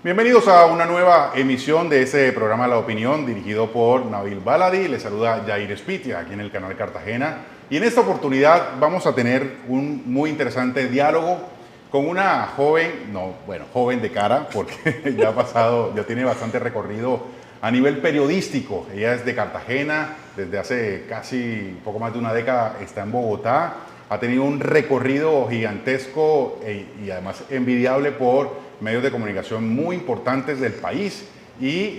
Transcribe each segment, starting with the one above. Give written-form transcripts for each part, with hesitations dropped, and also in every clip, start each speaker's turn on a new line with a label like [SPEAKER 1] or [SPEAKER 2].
[SPEAKER 1] Bienvenidos a una nueva emisión de ese programa La Opinión, dirigido por Nabil Baladi. Les saluda Jair Espitia, aquí en el canal Cartagena. Y en esta oportunidad vamos a tener un muy interesante diálogo con una joven, joven de cara, porque ya tiene bastante recorrido a nivel periodístico. Ella es de Cartagena, desde hace casi poco más de una década está en Bogotá. Ha tenido un recorrido gigantesco y además envidiable por medios de comunicación muy importantes del país y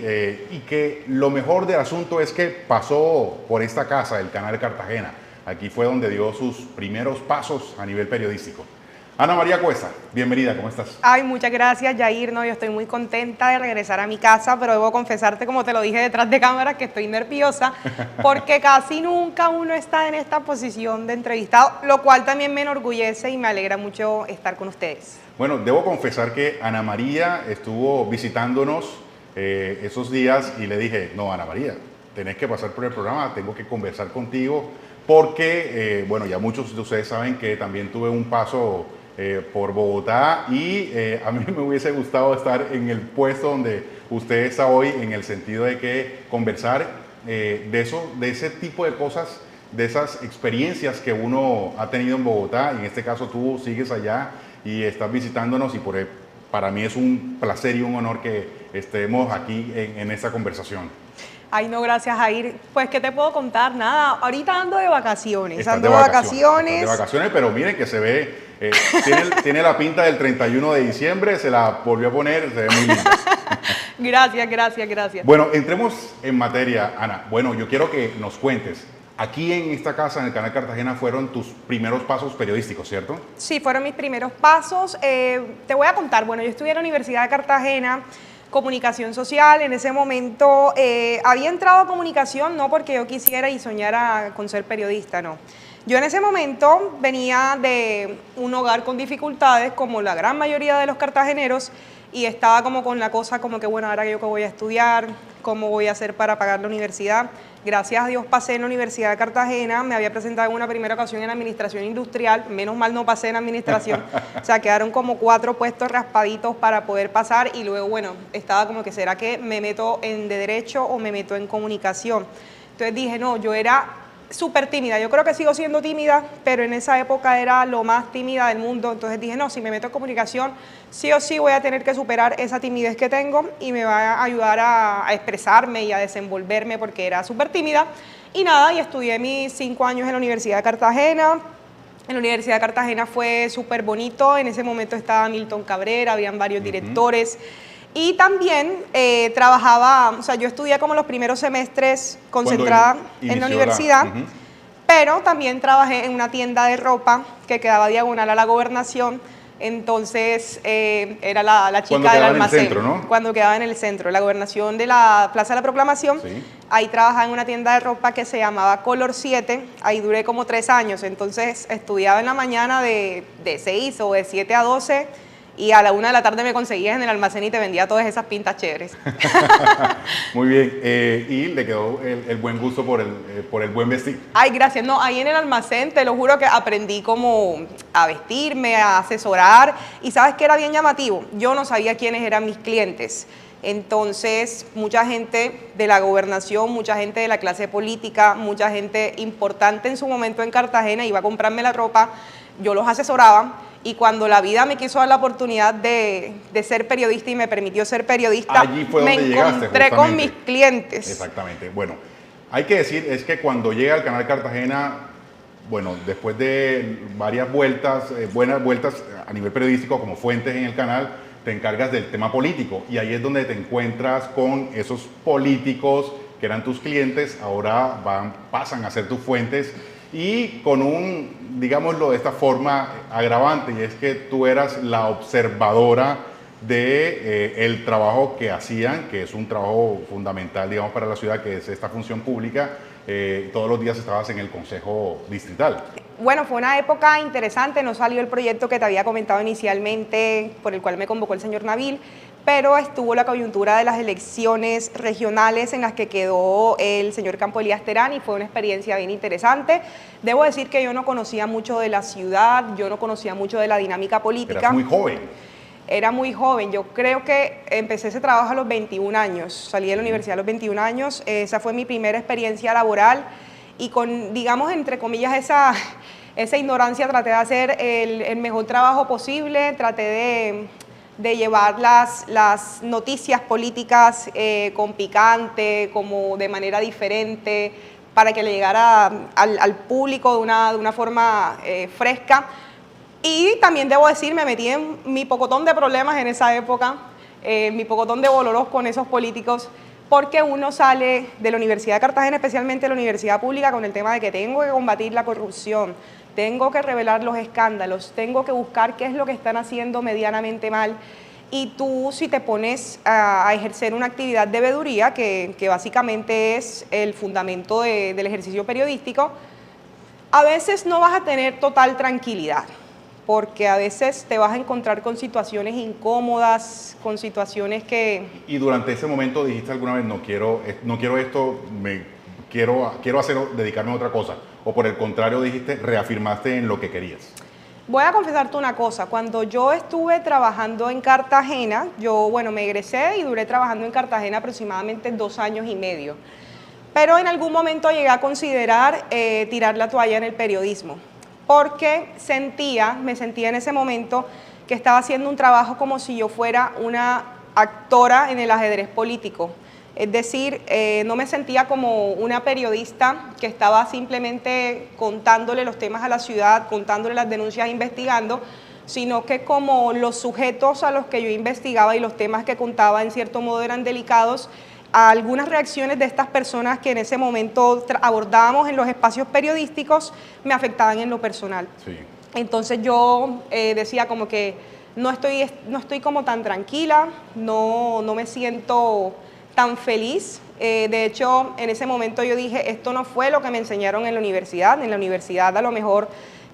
[SPEAKER 1] que lo mejor del asunto es que pasó por esta casa, el canal Cartagena. Aquí fue donde dio sus primeros pasos a nivel periodístico. Ana María Cuesta, bienvenida, ¿cómo estás?
[SPEAKER 2] Ay, muchas gracias, Jair. No, yo estoy muy contenta de regresar a mi casa, pero debo confesarte, como te lo dije detrás de cámara, que estoy nerviosa porque casi nunca uno está en esta posición de entrevistado, lo cual también me enorgullece y me alegra mucho estar con ustedes.
[SPEAKER 1] Bueno, debo confesar que Ana María estuvo visitándonos esos días y le dije, no, Ana María, tenés que pasar por el programa, tengo que conversar contigo porque, ya muchos de ustedes saben que también tuve un paso por Bogotá y a mí me hubiese gustado estar en el puesto donde usted está hoy, en el sentido de que conversar de ese tipo de cosas, de esas experiencias que uno ha tenido en Bogotá. En este caso tú sigues allá y estás visitándonos y para mí es un placer y un honor que estemos aquí en esta conversación.
[SPEAKER 2] Ay, no, gracias, Jair. Pues, ¿qué te puedo contar? Nada, ahorita ando de vacaciones.
[SPEAKER 1] Estás de vacaciones, pero miren que se ve, tiene la pinta del 31 de diciembre, se la volvió a poner, se ve muy linda.
[SPEAKER 2] Gracias.
[SPEAKER 1] Bueno, entremos en materia, Ana. Bueno, yo quiero que nos cuentes. Aquí en esta casa, en el canal Cartagena, fueron tus primeros pasos periodísticos, ¿cierto?
[SPEAKER 2] Sí, fueron mis primeros pasos. Te voy a contar, bueno, yo estudié en la Universidad de Cartagena, comunicación social. En ese momento había entrado a comunicación no porque yo quisiera y soñara con ser periodista, no. Yo en ese momento venía de un hogar con dificultades, como la gran mayoría de los cartageneros, y estaba como con la cosa como que, bueno, ahora yo qué voy a estudiar, cómo voy a hacer para pagar la universidad. Gracias a Dios pasé en la Universidad de Cartagena, me había presentado en una primera ocasión en administración industrial, menos mal no pasé en administración, o sea, quedaron como 4 puestos raspaditos para poder pasar y luego, bueno, estaba como que, ¿será que me meto en de derecho o me meto en comunicación? Entonces dije, no, yo era súper tímida, yo creo que sigo siendo tímida, pero en esa época era lo más tímida del mundo, entonces dije, no, si me meto en comunicación, sí o sí voy a tener que superar esa timidez que tengo y me va a ayudar a expresarme y a desenvolverme porque era súper tímida. Y nada, y estudié mis 5 años en la Universidad de Cartagena. En la Universidad de Cartagena fue súper bonito, en ese momento estaba Milton Cabrera, habían varios directores. Y también trabajaba, o sea, yo estudié como los primeros semestres concentrada en la universidad, pero también trabajé en una tienda de ropa que quedaba diagonal a la Gobernación. Entonces era la chica del almacén.
[SPEAKER 1] Centro, ¿no?
[SPEAKER 2] Cuando quedaba en el centro, la Gobernación de la Plaza de la Proclamación. Sí. Ahí trabajaba en una tienda de ropa que se llamaba Color 7, ahí duré como 3 años, entonces estudiaba en la mañana de 6 o de 7 a 12 y a la 1 de la tarde me conseguías en el almacén y te vendía todas esas pintas chéveres.
[SPEAKER 1] Muy bien, y le quedó el buen gusto por el buen vestir.
[SPEAKER 2] Ay, gracias. No, ahí en el almacén, te lo juro que aprendí como a vestirme, a asesorar, y ¿sabes qué era bien llamativo? Yo no sabía quiénes eran mis clientes. Entonces, mucha gente de la gobernación, mucha gente de la clase política, mucha gente importante en su momento en Cartagena iba a comprarme la ropa, yo los asesoraba. Y cuando la vida me quiso dar la oportunidad de ser periodista y me permitió ser periodista,
[SPEAKER 1] allí fue donde
[SPEAKER 2] me
[SPEAKER 1] llegaste,
[SPEAKER 2] encontré con mis clientes.
[SPEAKER 1] Exactamente. Bueno, hay que decir es que cuando llega al canal Cartagena, bueno, después de varias vueltas, buenas vueltas a nivel periodístico como fuentes en el canal, te encargas del tema político y ahí es donde te encuentras con esos políticos que eran tus clientes, ahora pasan a ser tus fuentes. Y con un, digámoslo de esta forma, agravante, y es que tú eras la observadora de el trabajo que hacían, que es un trabajo fundamental, digamos, para la ciudad, que es esta función pública. Todos los días estabas en el Consejo Distrital.
[SPEAKER 2] Bueno, fue una época interesante, no salió el proyecto que te había comentado inicialmente, por el cual me convocó el señor Nabil, pero estuvo la coyuntura de las elecciones regionales en las que quedó el señor Campo Elías Terán y fue una experiencia bien interesante. Debo decir que yo no conocía mucho de la ciudad, yo no conocía mucho de la dinámica política.
[SPEAKER 1] Eras muy joven.
[SPEAKER 2] era muy joven. Yo creo que empecé ese trabajo a los 21 años, salí de la universidad a los 21 años, esa fue mi primera experiencia laboral y con, digamos, entre comillas, esa ignorancia traté de hacer el mejor trabajo posible, traté de llevar las noticias políticas con picante, como de manera diferente, para que le llegara al público de una forma fresca. Y también debo decir, me metí en mi pocotón de problemas en esa época, mi pocotón de boloros con esos políticos, porque uno sale de la Universidad de Cartagena, especialmente de la universidad pública, con el tema de que tengo que combatir la corrupción, tengo que revelar los escándalos, tengo que buscar qué es lo que están haciendo medianamente mal. Y tú, si te pones a ejercer una actividad de veeduría, que básicamente es el fundamento del ejercicio periodístico, a veces no vas a tener total tranquilidad, porque a veces te vas a encontrar con situaciones incómodas, con situaciones que...
[SPEAKER 1] Y durante ese momento dijiste alguna vez, no quiero esto, quiero dedicarme a otra cosa, o por el contrario dijiste, reafirmaste en lo que querías.
[SPEAKER 2] Voy a confesarte una cosa, cuando yo estuve trabajando en Cartagena, me egresé y duré trabajando en Cartagena aproximadamente 2 años y medio, pero en algún momento llegué a considerar tirar la toalla en el periodismo, porque me sentía en ese momento que estaba haciendo un trabajo como si yo fuera una actora en el ajedrez político. Es decir, no me sentía como una periodista que estaba simplemente contándole los temas a la ciudad, contándole las denuncias, investigando, sino que como los sujetos a los que yo investigaba y los temas que contaba en cierto modo eran delicados, algunas reacciones de estas personas que en ese momento abordábamos en los espacios periodísticos me afectaban en lo personal. Sí. Entonces yo decía como que no estoy como tan tranquila, no me siento tan feliz. De hecho, en ese momento yo dije, esto no fue lo que me enseñaron en la universidad. En la universidad a lo mejor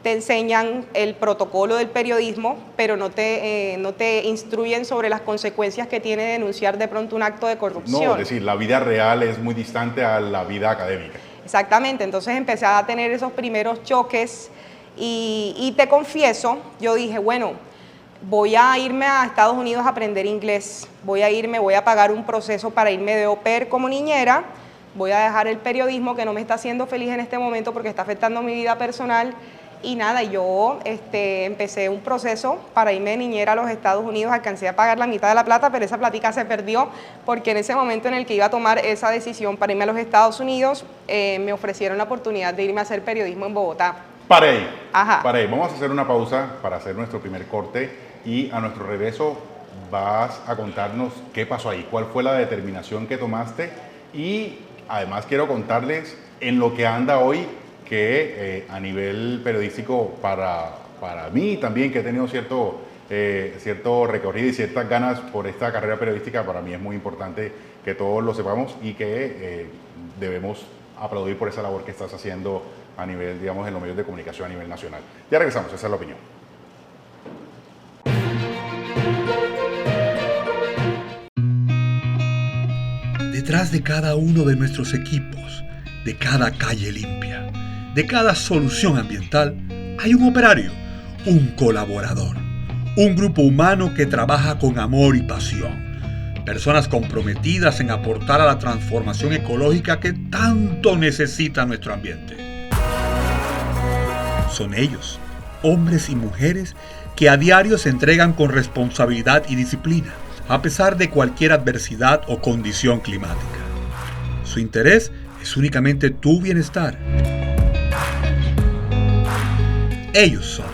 [SPEAKER 2] te enseñan el protocolo del periodismo, pero no te instruyen sobre las consecuencias que tiene denunciar de pronto un acto de corrupción.
[SPEAKER 1] No, es decir, la vida real es muy distante a la vida académica.
[SPEAKER 2] Exactamente, entonces empecé a tener esos primeros choques y te confieso, yo dije, bueno, voy a irme a Estados Unidos a aprender inglés, voy a pagar un proceso para irme de au pair como niñera, voy a dejar el periodismo que no me está haciendo feliz en este momento porque está afectando mi vida personal. Y nada, yo empecé un proceso para irme de niñera a los Estados Unidos, alcancé a pagar la mitad de la plata, pero esa platica se perdió porque en ese momento en el que iba a tomar esa decisión para irme a los Estados Unidos, me ofrecieron la oportunidad de irme a hacer periodismo en Bogotá.
[SPEAKER 1] Para ahí. Vamos a hacer una pausa para hacer nuestro primer corte y a nuestro regreso vas a contarnos qué pasó ahí, cuál fue la determinación que tomaste y además quiero contarles en lo que anda hoy que a nivel periodístico para mí también, que he tenido cierto recorrido y ciertas ganas por esta carrera periodística, para mí es muy importante que todos lo sepamos y que debemos aplaudir por esa labor que estás haciendo a nivel, digamos, en los medios de comunicación a nivel nacional. Ya regresamos, esa es la opinión.
[SPEAKER 3] Detrás de cada uno de nuestros equipos, de cada calle limpia, de cada solución ambiental, hay un operario, un colaborador, un grupo humano que trabaja con amor y pasión. Personas comprometidas en aportar a la transformación ecológica que tanto necesita nuestro ambiente. Son ellos, hombres y mujeres, que a diario se entregan con responsabilidad y disciplina, a pesar de cualquier adversidad o condición climática. Su interés es únicamente tu bienestar. Ellos son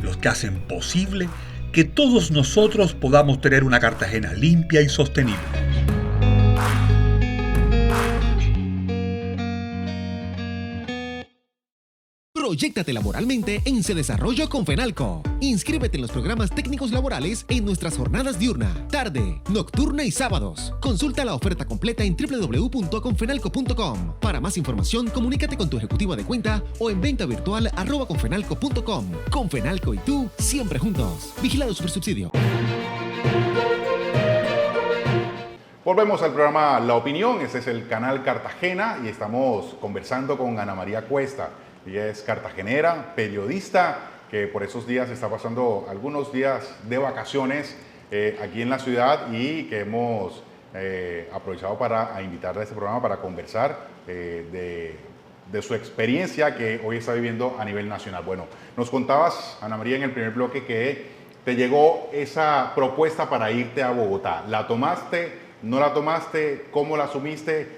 [SPEAKER 3] los que hacen posible que todos nosotros podamos tener una Cartagena limpia y sostenible.
[SPEAKER 4] Proyéctate laboralmente en Cedesarrollo con Fenalco. Inscríbete en los programas técnicos laborales en nuestras jornadas diurna, tarde, nocturna y sábados. Consulta la oferta completa en www.confenalco.com. Para más información, comunícate con tu ejecutiva de cuenta o en venta virtual @confenalco.com. Confenalco y tú, siempre juntos. Vigilado Supersubsidio.
[SPEAKER 1] Volvemos al programa La Opinión, este es el canal Cartagena y estamos conversando con Ana María Cuesta. Ella es cartagenera, periodista, que por esos días está pasando algunos días de vacaciones aquí en la ciudad y que hemos aprovechado para invitarla a este programa para conversar de su experiencia que hoy está viviendo a nivel nacional. Bueno, nos contabas, Ana María, en el primer bloque que te llegó esa propuesta para irte a Bogotá. ¿La tomaste? ¿No la tomaste? ¿Cómo la asumiste?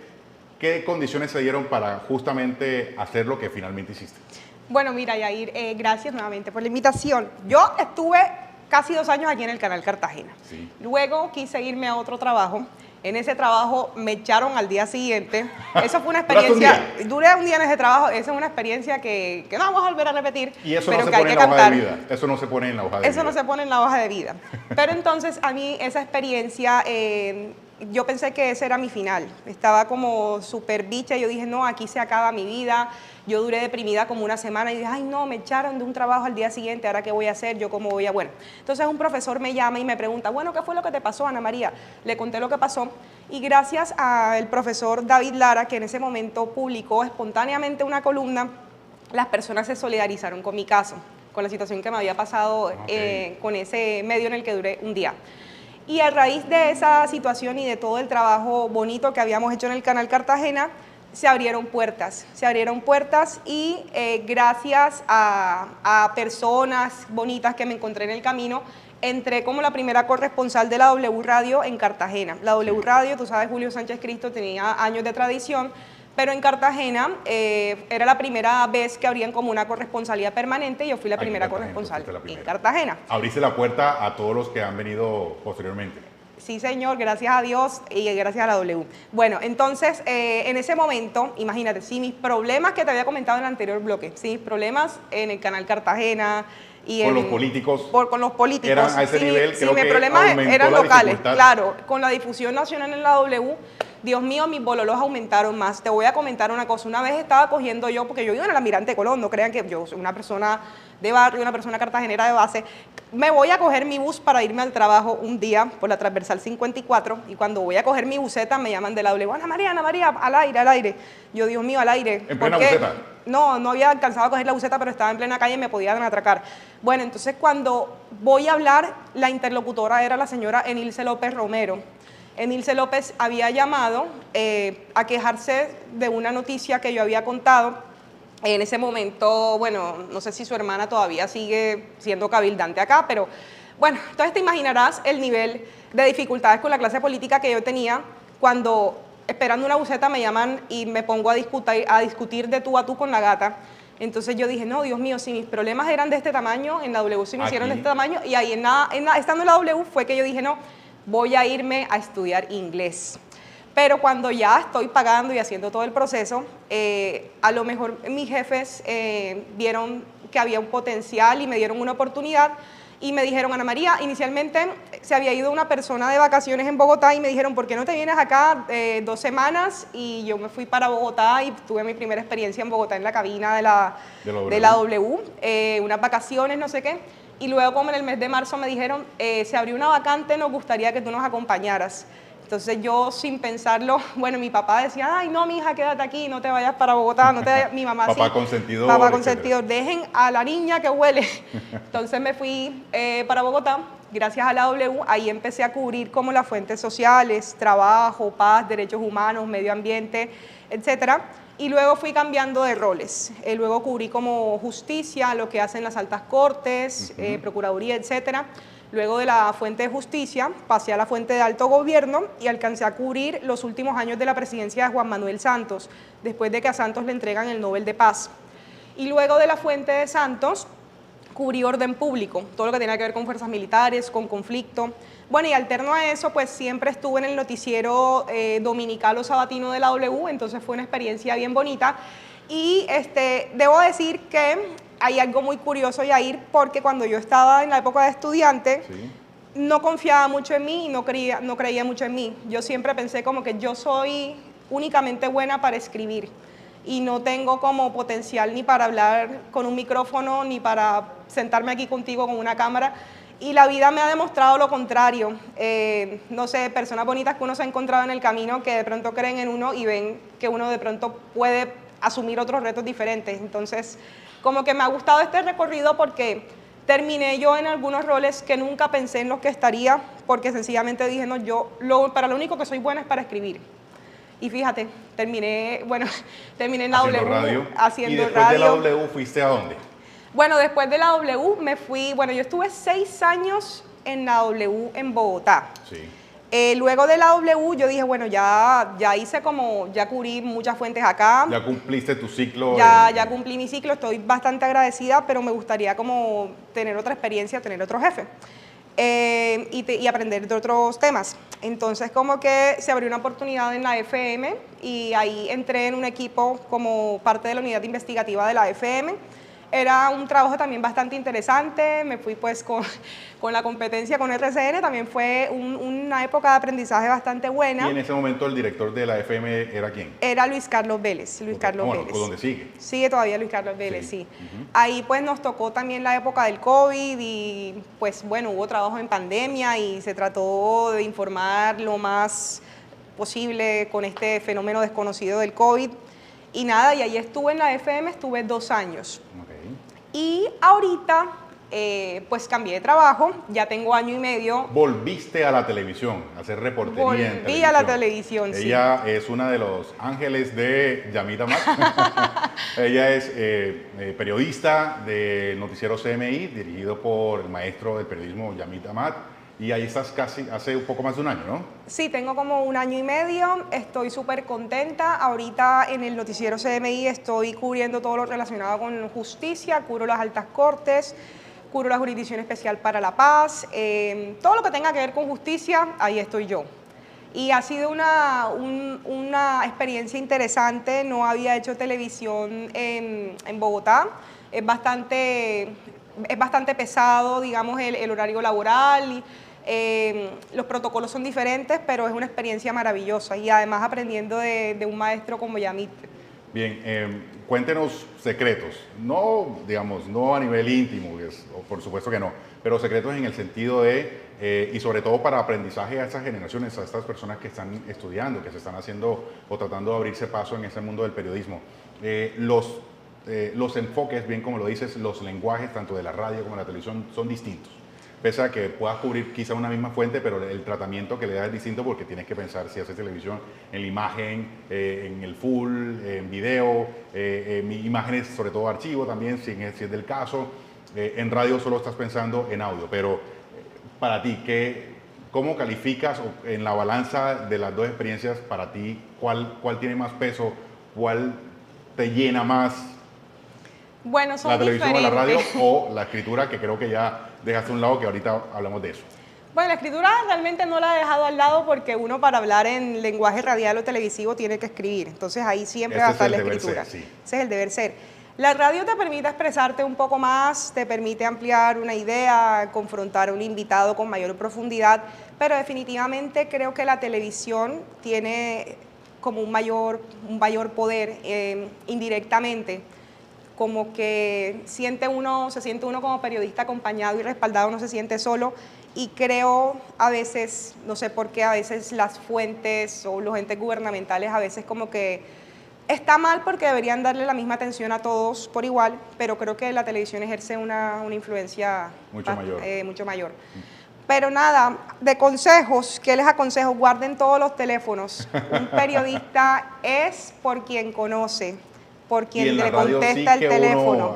[SPEAKER 1] ¿Qué condiciones se dieron para justamente hacer lo que finalmente hiciste?
[SPEAKER 2] Bueno, mira, Yair, gracias nuevamente por la invitación. Yo estuve casi 2 años aquí en el Canal Cartagena.
[SPEAKER 1] Sí.
[SPEAKER 2] Luego quise irme a otro trabajo. En ese trabajo me echaron al día siguiente. Eso fue una experiencia. Duré un día en ese trabajo. Esa es una experiencia que no vamos a volver a repetir.
[SPEAKER 1] Y eso
[SPEAKER 2] pero
[SPEAKER 1] no se
[SPEAKER 2] que hay
[SPEAKER 1] pone
[SPEAKER 2] que
[SPEAKER 1] en la hoja
[SPEAKER 2] cantar.
[SPEAKER 1] de vida. Eso no se pone en la hoja de vida.
[SPEAKER 2] Eso no se pone en la hoja de vida. Pero entonces a mí esa experiencia, yo pensé que ese era mi final. Estaba como súper bicha. Yo dije, no, aquí se acaba mi vida. Yo duré deprimida como una semana y dije, ay no, me echaron de un trabajo al día siguiente, ¿ahora qué voy a hacer? ¿Yo cómo voy a...? Bueno, entonces un profesor me llama y me pregunta, bueno, ¿qué fue lo que te pasó, Ana María? Le conté lo que pasó y gracias al profesor David Lara, que en ese momento publicó espontáneamente una columna, las personas se solidarizaron con mi caso, con la situación que me había pasado con ese medio en el que duré un día. Y a raíz de esa situación y de todo el trabajo bonito que habíamos hecho en el Canal Cartagena, se abrieron puertas y gracias a personas bonitas que me encontré en el camino, entré como la primera corresponsal de la W Radio en Cartagena. La W Radio, tú sabes, Julio Sánchez Cristo tenía años de tradición, pero en Cartagena era la primera vez que abrían como una corresponsalía permanente y yo fui la primera corresponsal en Cartagena.
[SPEAKER 1] Abriste la puerta a todos los que han venido posteriormente.
[SPEAKER 2] Sí, señor, gracias a Dios y gracias a la W. Bueno, entonces, en ese momento, imagínate, sí, mis problemas que te había comentado en el anterior bloque, sí, mis problemas en el Canal Cartagena y
[SPEAKER 1] con los políticos.
[SPEAKER 2] Con los políticos.
[SPEAKER 1] Eran a ese nivel, creo
[SPEAKER 2] mis
[SPEAKER 1] que
[SPEAKER 2] problemas
[SPEAKER 1] aumentó
[SPEAKER 2] eran
[SPEAKER 1] la
[SPEAKER 2] locales,
[SPEAKER 1] dificultad.
[SPEAKER 2] claro. Con la difusión nacional en la W, Dios mío, mis bololos aumentaron más. Te voy a comentar una cosa. Una vez estaba cogiendo yo, porque yo vivo en el Almirante Colón, no crean que yo soy una persona de barrio, una persona cartagenera de base. Me voy a coger mi bus para irme al trabajo un día por la transversal 54 y cuando voy a coger mi buseta me llaman de la W. Ana María, al aire. Yo, Dios mío, al aire.
[SPEAKER 1] ¿En plena buseta?
[SPEAKER 2] No había alcanzado a coger la buseta, pero estaba en plena calle y me podían atracar. Bueno, entonces cuando voy a hablar, la interlocutora era la señora Enilce López Romero. Enilce López había llamado a quejarse de una noticia que yo había contado. En ese momento, bueno, no sé si su hermana todavía sigue siendo cabildante acá, pero bueno, entonces te imaginarás el nivel de dificultades con la clase política que yo tenía cuando, esperando una buseta, me llaman y me pongo a discutir de tú a tú con la gata. Entonces yo dije, no, Dios mío, si mis problemas eran de este tamaño, en la W se me hicieron de este tamaño, y ahí estando en la W fue que yo dije, no, voy a irme a estudiar inglés. Pero cuando ya estoy pagando y haciendo todo el proceso, a lo mejor mis jefes vieron que había un potencial y me dieron una oportunidad y me dijeron, Ana María, inicialmente se había ido una persona de vacaciones en Bogotá y me dijeron, ¿por qué no te vienes acá 2 semanas? Y yo me fui para Bogotá y tuve mi primera experiencia en Bogotá en la cabina de la W, unas vacaciones, no sé qué. Y luego como en el mes de marzo me dijeron, se abrió una vacante, nos gustaría que tú nos acompañaras. Entonces yo sin pensarlo, bueno, mi papá decía, ay no, mi hija, quédate aquí, no te vayas para Bogotá, no te vayas. Mi mamá
[SPEAKER 1] papá
[SPEAKER 2] sí.
[SPEAKER 1] consentidor.
[SPEAKER 2] Papá consentidor, dejen a la niña que huele. Entonces me fui para Bogotá, gracias a la W, ahí empecé a cubrir como las fuentes sociales, trabajo, paz, derechos humanos, medio ambiente, etcétera. Y luego fui cambiando de roles. Luego cubrí como justicia, lo que hacen las altas cortes, procuraduría, etcétera. Luego de la fuente de justicia pasé a la fuente de alto gobierno y alcancé a cubrir los últimos años de la presidencia de Juan Manuel Santos, después de que a Santos le entregan el Nobel de Paz. Y luego de la fuente de Santos cubrí orden público, todo lo que tenía que ver con fuerzas militares, con conflicto. Bueno, y alterno a eso, pues siempre estuve en el noticiero dominical o sabatino de la W, entonces fue una experiencia bien bonita. Y debo decir que hay algo muy curioso, Yair, porque cuando yo estaba en la época de estudiante, no confiaba mucho en mí y no creía mucho en mí. Yo siempre pensé como que yo soy únicamente buena para escribir y no tengo como potencial ni para hablar con un micrófono, ni para sentarme aquí contigo con una cámara. Y la vida me ha demostrado lo contrario. No sé, personas bonitas que uno se ha encontrado en el camino que de pronto creen en uno y ven que uno de pronto puede asumir otros retos diferentes. Entonces, como que me ha gustado este recorrido porque terminé yo en algunos roles que nunca pensé en los que estaría, porque sencillamente dije, no, para lo único que soy buena es para escribir. Y fíjate, terminé en la
[SPEAKER 1] Haciendo
[SPEAKER 2] W,
[SPEAKER 1] radio.
[SPEAKER 2] haciendo
[SPEAKER 1] ¿Y después
[SPEAKER 2] radio.
[SPEAKER 1] de la W fuiste a dónde?
[SPEAKER 2] Bueno, después de la W me fui, yo estuve 6 años en la W en Bogotá.
[SPEAKER 1] Sí.
[SPEAKER 2] Luego de la W yo dije, bueno, ya cubrí muchas fuentes acá.
[SPEAKER 1] Ya cumpliste tu ciclo.
[SPEAKER 2] Ya cumplí mi ciclo, estoy bastante agradecida, pero me gustaría como tener otra experiencia, tener otro jefe y aprender de otros temas. Entonces como que se abrió una oportunidad en la FM y ahí entré en un equipo como parte de la unidad investigativa de la FM. Era un trabajo también bastante interesante, me fui pues con la competencia con RCN, también fue una época de aprendizaje bastante buena.
[SPEAKER 1] ¿Y en ese momento el director de la FM era quién?
[SPEAKER 2] Era Luis Carlos Vélez.
[SPEAKER 1] Bueno, ¿dónde sigue?
[SPEAKER 2] Sigue todavía Luis Carlos Vélez, sí. Ahí pues nos tocó también la época del COVID y pues bueno, hubo trabajo en pandemia y se trató de informar lo más posible con este fenómeno desconocido del COVID. Y nada, y ahí estuve en la FM, estuve 2 años.
[SPEAKER 1] Okay.
[SPEAKER 2] Y ahorita, pues cambié de trabajo, ya tengo 1 año y medio.
[SPEAKER 1] Volviste a la televisión, a hacer reportería en televisión.
[SPEAKER 2] Volví a la televisión, sí.
[SPEAKER 1] Ella es una de los ángeles de Yamit Amat. Ella es periodista del noticiero CMI, dirigido por el maestro del periodismo Yamit Amat. Y ahí estás casi hace un poco más de 1 año, ¿no?
[SPEAKER 2] Sí, tengo como 1 año y medio, estoy súper contenta. Ahorita en el noticiero CMI estoy cubriendo todo lo relacionado con justicia, cubro las altas cortes, cubro la Jurisdicción Especial para la Paz, todo lo que tenga que ver con justicia, ahí estoy yo. Y ha sido una experiencia interesante, no había hecho televisión en Bogotá, es bastante pesado, digamos, el horario laboral. Los protocolos son diferentes, pero es una experiencia maravillosa y además aprendiendo de un maestro como Yamit.
[SPEAKER 1] Bien, cuéntenos secretos, no a nivel íntimo, por supuesto que no, pero secretos en el sentido de, y sobre todo para aprendizaje a estas generaciones, a estas personas que están estudiando, que se están haciendo o tratando de abrirse paso en ese mundo del periodismo. Los enfoques, bien como lo dices, los lenguajes tanto de la radio como de la televisión son distintos. Pese a que puedas cubrir quizá una misma fuente, pero el tratamiento que le das es distinto porque tienes que pensar si haces televisión en la imagen, en el full, en video, imágenes, sobre todo archivo también, si es del caso. En radio solo estás pensando en audio, pero para ti, ¿cómo calificas en la balanza de las dos experiencias para ti? ¿Cuál tiene más peso? ¿Cuál te llena más?
[SPEAKER 2] Bueno, son
[SPEAKER 1] ¿La televisión o la radio
[SPEAKER 2] diferentes.
[SPEAKER 1] o la escritura, que creo que ya dejaste a un lado, que ahorita hablamos de eso?
[SPEAKER 2] Bueno, la escritura realmente no la he dejado al lado porque uno para hablar en lenguaje radial o televisivo tiene que escribir. Entonces ahí siempre va a estar la escritura.
[SPEAKER 1] Ser, sí.
[SPEAKER 2] Ese es el deber ser. La radio te permite expresarte un poco más, te permite ampliar una idea, confrontar a un invitado con mayor profundidad, pero definitivamente creo que la televisión tiene como un mayor poder indirectamente. Como que se siente uno como periodista acompañado y respaldado, no se siente solo, y creo a veces, no sé por qué, a veces las fuentes o los entes gubernamentales a veces como que está mal porque deberían darle la misma atención a todos por igual, pero creo que la televisión ejerce una influencia mucho mayor. Pero nada, de consejos, ¿qué les aconsejo? Guarden todos los teléfonos. Un periodista es por quien conoce, por quien le contesta el teléfono.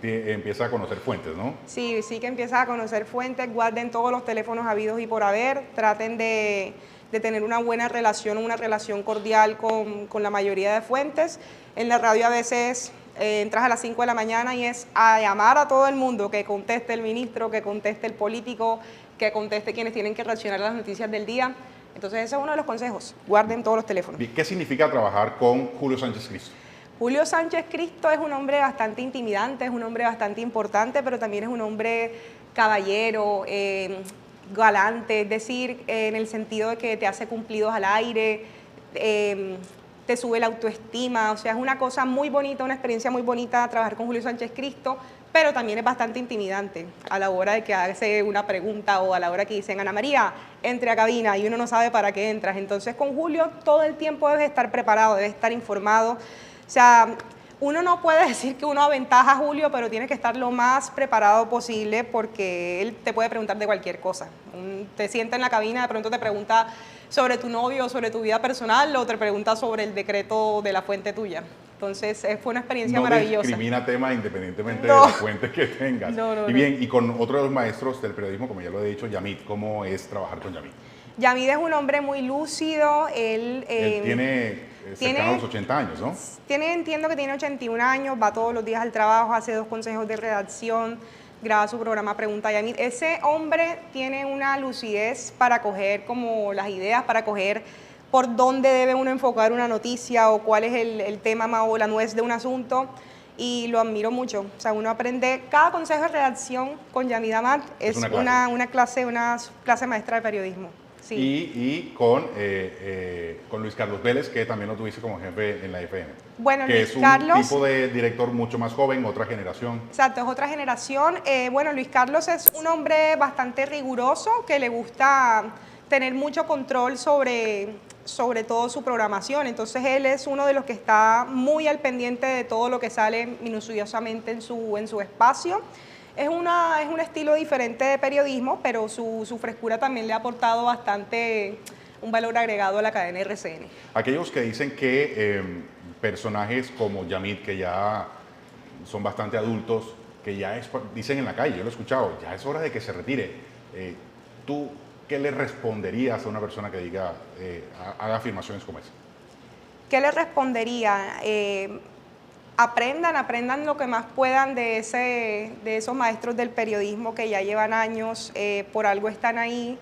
[SPEAKER 1] Empieza a conocer fuentes, ¿no?
[SPEAKER 2] Sí que empieza a conocer fuentes, guarden todos los teléfonos habidos y por haber, traten de tener una buena relación, una relación cordial con la mayoría de fuentes. En la radio a veces entras a las 5 de la mañana y es a llamar a todo el mundo, que conteste el ministro, que conteste el político, que conteste quienes tienen que reaccionar a las noticias del día. Entonces ese es uno de los consejos, guarden todos los teléfonos.
[SPEAKER 1] ¿Qué significa trabajar con Julio Sánchez Cristo?
[SPEAKER 2] Julio Sánchez Cristo es un hombre bastante intimidante, es un hombre bastante importante, pero también es un hombre caballero, galante, es decir, en el sentido de que te hace cumplidos al aire, te sube la autoestima, o sea, es una cosa muy bonita, una experiencia muy bonita trabajar con Julio Sánchez Cristo, pero también es bastante intimidante a la hora de que hace una pregunta o a la hora que dicen, Ana María, entre a cabina, y uno no sabe para qué entras. Entonces con Julio todo el tiempo debes estar preparado, debes estar informado. O sea, Uno no puede decir que uno aventaja a Julio, pero tienes que estar lo más preparado posible porque él te puede preguntar de cualquier cosa. Te sienta en la cabina, de pronto te pregunta sobre tu novio, sobre tu vida personal, o te pregunta sobre el decreto de la fuente tuya. Entonces, fue una experiencia maravillosa.
[SPEAKER 1] No discrimina temas independientemente
[SPEAKER 2] No.
[SPEAKER 1] de la fuente que tengas.
[SPEAKER 2] No,
[SPEAKER 1] y bien, y con otro de los maestros del periodismo, como ya lo he dicho, Yamid, ¿cómo es trabajar con Yamid?
[SPEAKER 2] Yamid es un hombre muy lúcido.
[SPEAKER 1] Él tiene cercano a los 80 años, ¿no?
[SPEAKER 2] Entiendo que tiene 81 años, va todos los días al trabajo, hace 2 consejos de redacción, graba su programa Pregunta Yamid. Ese hombre tiene una lucidez para coger como las ideas, para coger por dónde debe uno enfocar una noticia o cuál es el tema o la nuez de un asunto, y lo admiro mucho. O sea, uno aprende, cada consejo de redacción con Yamid Amat es una clase maestra de periodismo. Sí.
[SPEAKER 1] Y con Luis Carlos Vélez, que también lo tuviste como jefe en la FM.
[SPEAKER 2] Bueno,
[SPEAKER 1] que
[SPEAKER 2] Luis
[SPEAKER 1] es un
[SPEAKER 2] Carlos,
[SPEAKER 1] tipo de director mucho más joven, otra generación.
[SPEAKER 2] Exacto, es otra generación. Bueno, Luis Carlos es un hombre bastante riguroso, que le gusta tener mucho control sobre todo su programación. Entonces él es uno de los que está muy al pendiente de todo lo que sale minuciosamente en su espacio. Es un estilo diferente de periodismo, pero su frescura también le ha aportado bastante un valor agregado a la cadena RCN.
[SPEAKER 1] Aquellos que dicen que personajes como Yamid, que ya son bastante adultos, que ya dicen en la calle, yo lo he escuchado, ya es hora de que se retire. ¿Tú qué le responderías a una persona que diga, haga afirmaciones como esa?
[SPEAKER 2] ¿Qué le respondería? Aprendan lo que más puedan de esos maestros del periodismo que ya llevan años, por algo están ahí.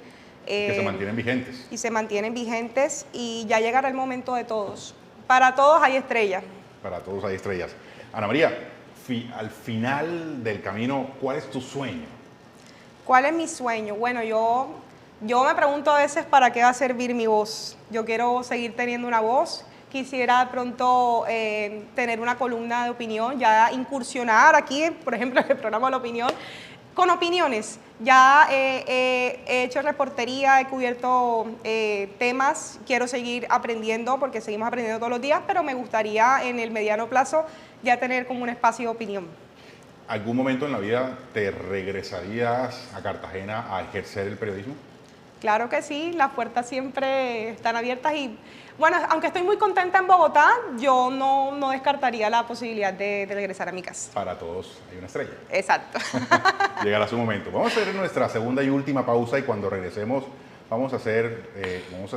[SPEAKER 1] Que se mantienen vigentes.
[SPEAKER 2] Y se mantienen vigentes, y ya llegará el momento de todos. Para todos hay estrellas.
[SPEAKER 1] Para todos hay estrellas. Ana María, al final del camino, ¿cuál es tu sueño?
[SPEAKER 2] ¿Cuál es mi sueño? Bueno, yo me pregunto a veces para qué va a servir mi voz. Yo quiero seguir teniendo una voz. Quisiera de pronto tener una columna de opinión, ya incursionar aquí, por ejemplo, en el programa de la opinión, con opiniones. Ya he hecho reportería, he cubierto temas, quiero seguir aprendiendo porque seguimos aprendiendo todos los días, pero me gustaría en el mediano plazo ya tener como un espacio de opinión.
[SPEAKER 1] ¿Algún momento en la vida te regresarías a Cartagena a ejercer el periodismo?
[SPEAKER 2] Claro que sí, las puertas siempre están abiertas y, bueno, aunque estoy muy contenta en Bogotá, yo no descartaría la posibilidad de regresar a mi casa.
[SPEAKER 1] Para todos hay una estrella.
[SPEAKER 2] Exacto.
[SPEAKER 1] Llegará su momento. Vamos a hacer nuestra segunda y última pausa, y cuando regresemos vamos a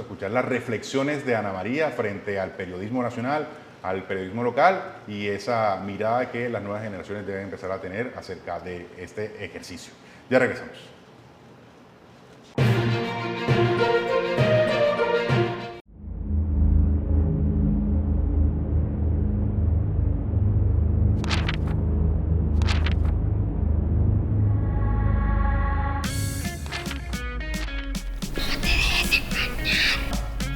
[SPEAKER 1] escuchar las reflexiones de Ana María frente al periodismo nacional, al periodismo local, y esa mirada que las nuevas generaciones deben empezar a tener acerca de este ejercicio. Ya regresamos.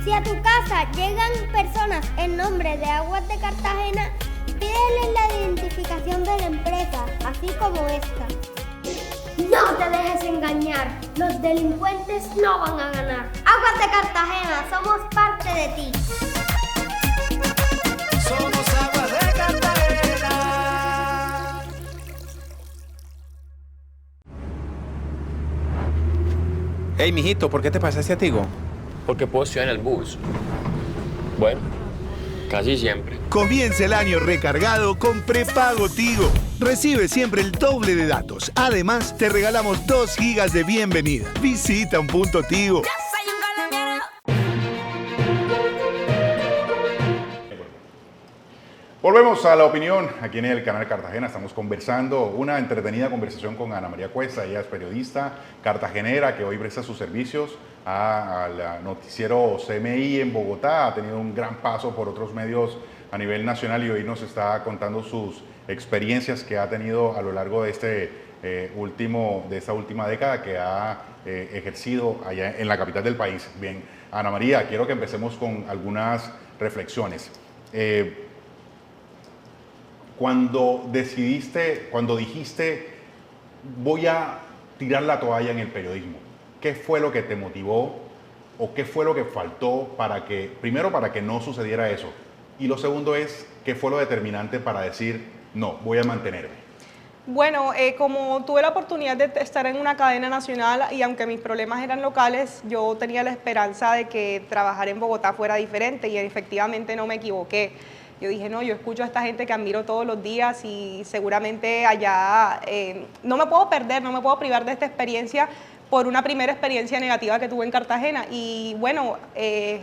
[SPEAKER 5] Si a tu casa llegan personas en nombre de Aguas de Cartagena, pídeles la identificación de la empresa, así como esta. No te dejes engañar, los delincuentes no van a ganar. Aguas de Cartagena, somos parte de ti.
[SPEAKER 6] Somos Aguas de Cartagena.
[SPEAKER 7] Hey, mijito, ¿por qué te pasaste a Tigo?
[SPEAKER 8] Porque puedo estudiar en el bus. Bueno, casi siempre.
[SPEAKER 6] Comienza el año recargado con prepago Tigo. Recibe siempre el doble de datos. Además, te regalamos 2 gigas de bienvenida. Visita un punto Tigo.
[SPEAKER 1] Volvemos a la opinión aquí en el canal Cartagena. Estamos conversando, una entretenida conversación con Ana María Cuesta. Ella es periodista cartagenera que hoy presta sus servicios al noticiero CMI en Bogotá. Ha tenido un gran paso por otros medios a nivel nacional y hoy nos está contando sus experiencias que ha tenido a lo largo de esta última década que ha ejercido allá en la capital del país. Bien, Ana María, quiero que empecemos con algunas reflexiones. Cuando dijiste, voy a tirar la toalla en el periodismo, ¿qué fue lo que te motivó o qué fue lo que faltó para que no sucediera eso? Y lo segundo es, ¿qué fue lo determinante para decir, no, voy a mantenerme?
[SPEAKER 2] Bueno, como tuve la oportunidad de estar en una cadena nacional y aunque mis problemas eran locales, yo tenía la esperanza de que trabajar en Bogotá fuera diferente y efectivamente no me equivoqué. Yo dije, no, yo escucho a esta gente que admiro todos los días y seguramente allá no me puedo perder, no me puedo privar de esta experiencia por una primera experiencia negativa que tuve en Cartagena. Y bueno,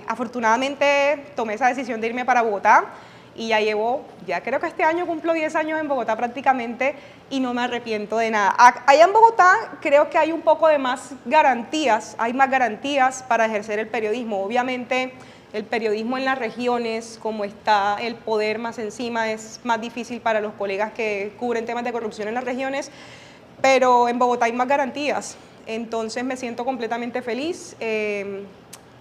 [SPEAKER 2] afortunadamente tomé esa decisión de irme para Bogotá. Y ya creo que este año cumplo 10 años en Bogotá prácticamente y no me arrepiento de nada. Allá en Bogotá creo que hay un poco de más garantías, hay más garantías para ejercer el periodismo. Obviamente el periodismo en las regiones, como está el poder más encima, es más difícil para los colegas que cubren temas de corrupción en las regiones, pero en Bogotá hay más garantías. Entonces me siento completamente feliz.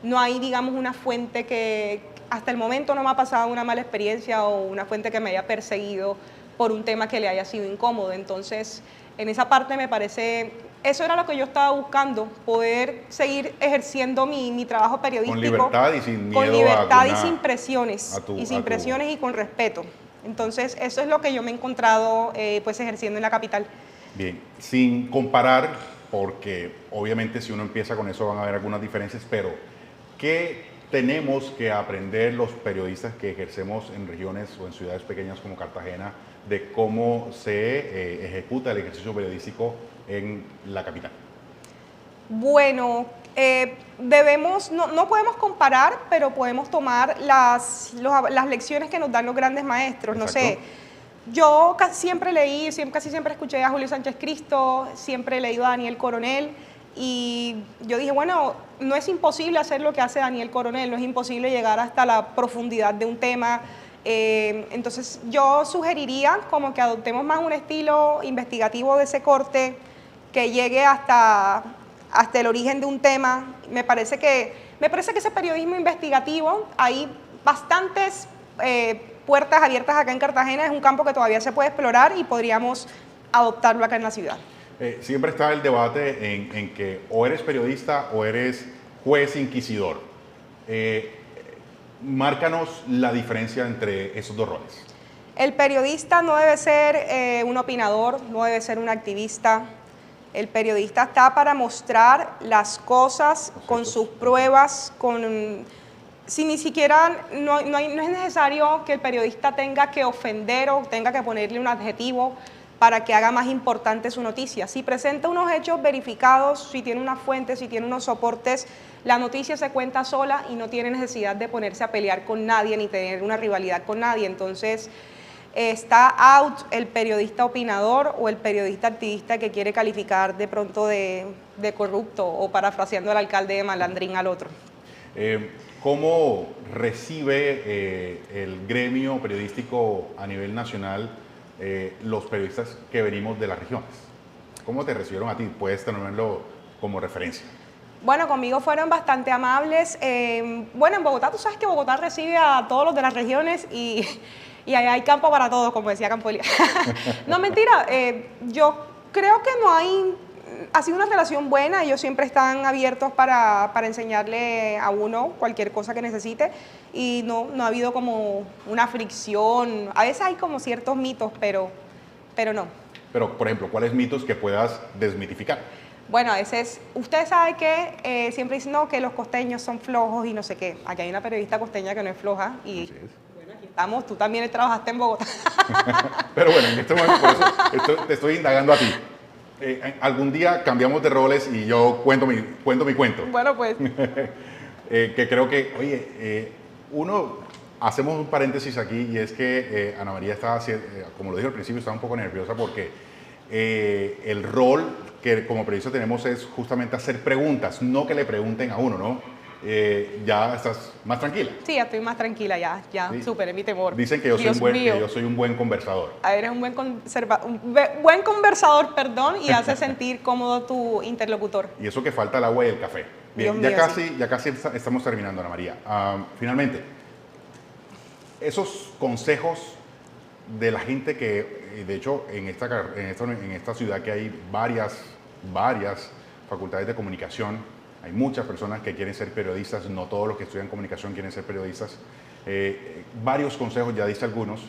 [SPEAKER 2] No hay, digamos, una fuente que hasta el momento no me ha pasado una mala experiencia o una fuente que me haya perseguido por un tema que le haya sido incómodo. Entonces, en esa parte me parece, eso era lo que yo estaba buscando, poder seguir ejerciendo mi trabajo periodístico.
[SPEAKER 1] Con libertad y sin miedo.
[SPEAKER 2] Con libertad y sin presiones. Sin presiones y con respeto. Entonces, eso es lo que yo me he encontrado pues ejerciendo en la capital.
[SPEAKER 1] Bien, sin comparar, porque obviamente si uno empieza con eso van a haber algunas diferencias, pero ¿qué tenemos que aprender los periodistas que ejercemos en regiones o en ciudades pequeñas como Cartagena de cómo se ejecuta el ejercicio periodístico en la capital?
[SPEAKER 2] Bueno, no podemos comparar, pero podemos tomar las lecciones que nos dan los grandes maestros.
[SPEAKER 1] Exacto.
[SPEAKER 2] No sé, yo siempre leí, casi siempre escuché a Julio Sánchez Cristo, siempre he leído a Daniel Coronel. Y yo dije, bueno, no es imposible hacer lo que hace Daniel Coronel, no es imposible llegar hasta la profundidad de un tema. Entonces yo sugeriría como que adoptemos más un estilo investigativo de ese corte, que llegue hasta el origen de un tema. Me parece que ese periodismo investigativo, hay bastantes puertas abiertas acá en Cartagena, es un campo que todavía se puede explorar y podríamos adoptarlo acá en la ciudad.
[SPEAKER 1] Siempre está el debate en que o eres periodista o eres juez inquisidor. Márcanos la diferencia entre esos dos roles.
[SPEAKER 2] El periodista no debe ser un opinador, no debe ser un activista. El periodista está para mostrar las cosas con sus pruebas, si ni siquiera, no es necesario que el periodista tenga que ofender o tenga que ponerle un adjetivo para que haga más importante su noticia. Si presenta unos hechos verificados, si tiene una fuente, si tiene unos soportes, la noticia se cuenta sola y no tiene necesidad de ponerse a pelear con nadie ni tener una rivalidad con nadie. Entonces, está out el periodista opinador o el periodista activista que quiere calificar de pronto de corrupto o parafraseando al alcalde de malandrín al otro.
[SPEAKER 1] ¿Cómo recibe el gremio periodístico a nivel nacional los periodistas que venimos de las regiones? ¿Cómo te recibieron a ti? Puedes tenerlo como referencia.
[SPEAKER 2] Bueno, conmigo fueron bastante amables. Bueno, en Bogotá, tú sabes que Bogotá recibe a todos los de las regiones y allá hay campo para todos, como decía Campolia. No, mentira, yo creo que ha sido una relación buena, ellos siempre están abiertos para enseñarle a uno cualquier cosa que necesite y no ha habido como una fricción. A veces hay como ciertos mitos, pero no.
[SPEAKER 1] Pero, por ejemplo, ¿cuáles mitos que puedas desmitificar?
[SPEAKER 2] Bueno, a veces, usted sabe que siempre dicen, no, que los costeños son flojos y no sé qué. Aquí hay una periodista costeña que no es floja y bueno, aquí estamos, tú también trabajaste en Bogotá.
[SPEAKER 1] Pero bueno, en este momento por eso te estoy indagando a ti. Algún día cambiamos de roles y yo cuento mi cuento.
[SPEAKER 2] Bueno, pues.
[SPEAKER 1] Que creo que, oye, hacemos un paréntesis aquí y es que Ana María estaba, como lo dije al principio, estaba un poco nerviosa porque el rol que como periodista tenemos es justamente hacer preguntas, no que le pregunten a uno, ¿no? ¿Ya estás más tranquila?
[SPEAKER 2] Sí, ya estoy más tranquila, ya
[SPEAKER 1] ¿Sí?
[SPEAKER 2] superé mi temor.
[SPEAKER 1] Dicen que yo soy un buen conversador.
[SPEAKER 2] Eres un buen conversador, y hace sentir cómodo tu interlocutor.
[SPEAKER 1] Y eso que falta el agua y el café. Bien,
[SPEAKER 2] Dios mío,
[SPEAKER 1] ya casi estamos terminando, Ana María. Finalmente, esos consejos de la gente que, de hecho, en esta ciudad que hay varias facultades de comunicación, Hay muchas personas que quieren ser periodistas, no todos los que estudian comunicación quieren ser periodistas. Varios consejos, ya diste algunos,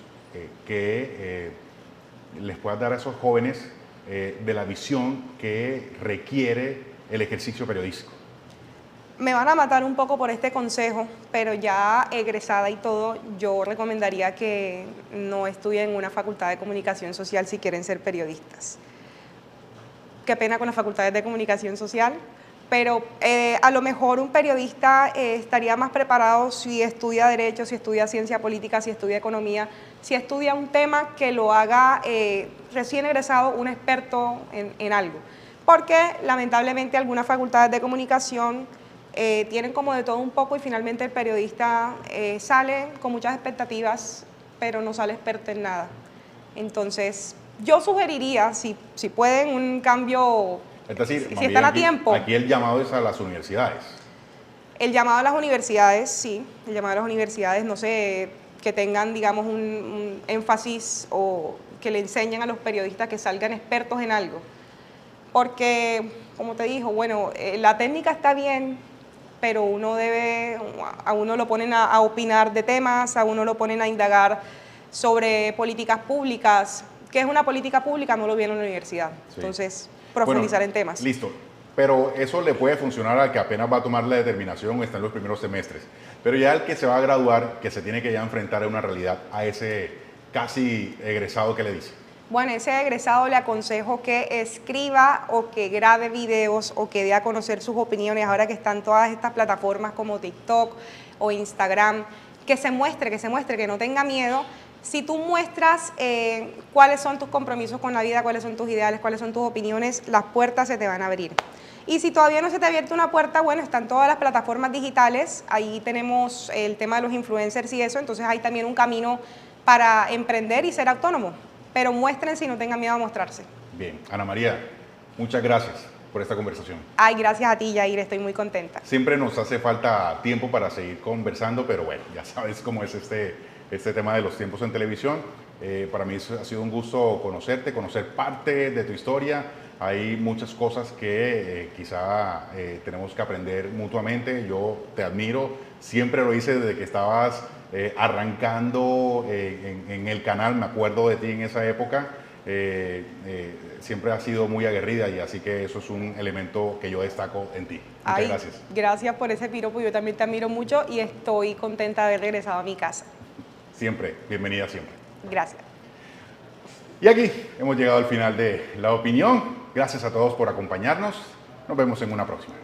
[SPEAKER 1] que les puedas dar a esos jóvenes de la visión que requiere el ejercicio periodístico.
[SPEAKER 2] Me van a matar un poco por este consejo, pero ya egresada y todo, yo recomendaría que no estudien en una facultad de comunicación social si quieren ser periodistas. Qué pena con las facultades de comunicación social, pero a lo mejor un periodista estaría más preparado si estudia Derecho, si estudia Ciencia Política, si estudia Economía, si estudia un tema que lo haga recién egresado un experto en algo. Porque lamentablemente algunas facultades de comunicación tienen como de todo un poco y finalmente el periodista sale con muchas expectativas, pero no sale experto en nada. Entonces, yo sugeriría, si pueden, un cambio,
[SPEAKER 1] Es decir,
[SPEAKER 2] si están a tiempo.
[SPEAKER 1] Aquí el llamado es a las universidades.
[SPEAKER 2] El llamado a las universidades, sí, el llamado a las universidades, no sé, que tengan, digamos, un énfasis o que le enseñen a los periodistas que salgan expertos en algo. Porque, como te dijo, bueno, la técnica está bien, pero a uno lo ponen a opinar de temas, a uno lo ponen a indagar sobre políticas públicas. ¿Qué es una política pública? No lo vi en la universidad. Sí. Entonces, profundizar en temas.
[SPEAKER 1] Listo, pero eso le puede funcionar al que apenas va a tomar la determinación o está en los primeros semestres. Pero ya el que se va a graduar, que se tiene que ya enfrentar a una realidad, a ese casi egresado, ¿qué le dice?
[SPEAKER 2] Bueno, ese egresado le aconsejo que escriba o que grabe videos o que dé a conocer sus opiniones, ahora que están todas estas plataformas como TikTok o Instagram, que se muestre, que no tenga miedo. Si tú muestras cuáles son tus compromisos con la vida, cuáles son tus ideales, cuáles son tus opiniones, las puertas se te van a abrir. Y si todavía no se te ha abierto una puerta, bueno, están todas las plataformas digitales, ahí tenemos el tema de los influencers y eso, entonces hay también un camino para emprender y ser autónomo. Pero muéstrense y no tengan miedo a mostrarse.
[SPEAKER 1] Bien, Ana María, muchas gracias por esta conversación.
[SPEAKER 2] Ay, gracias a ti, Yair, estoy muy contenta.
[SPEAKER 1] Siempre nos hace falta tiempo para seguir conversando, pero bueno, ya sabes cómo es este tema de los tiempos en televisión. Para mí ha sido un gusto conocerte, conocer parte de tu historia. Hay muchas cosas que quizá tenemos que aprender mutuamente. Yo te admiro, siempre lo hice desde que estabas arrancando en el canal, me acuerdo de ti en esa época. Siempre has sido muy aguerrida y así que eso es un elemento que yo destaco en ti. Muchas gracias.
[SPEAKER 2] Gracias por ese piropo, yo también te admiro mucho y estoy contenta de haber regresado a mi casa.
[SPEAKER 1] Siempre, bienvenida siempre.
[SPEAKER 2] Gracias.
[SPEAKER 1] Y aquí hemos llegado al final de La Opinión. Gracias a todos por acompañarnos. Nos vemos en una próxima.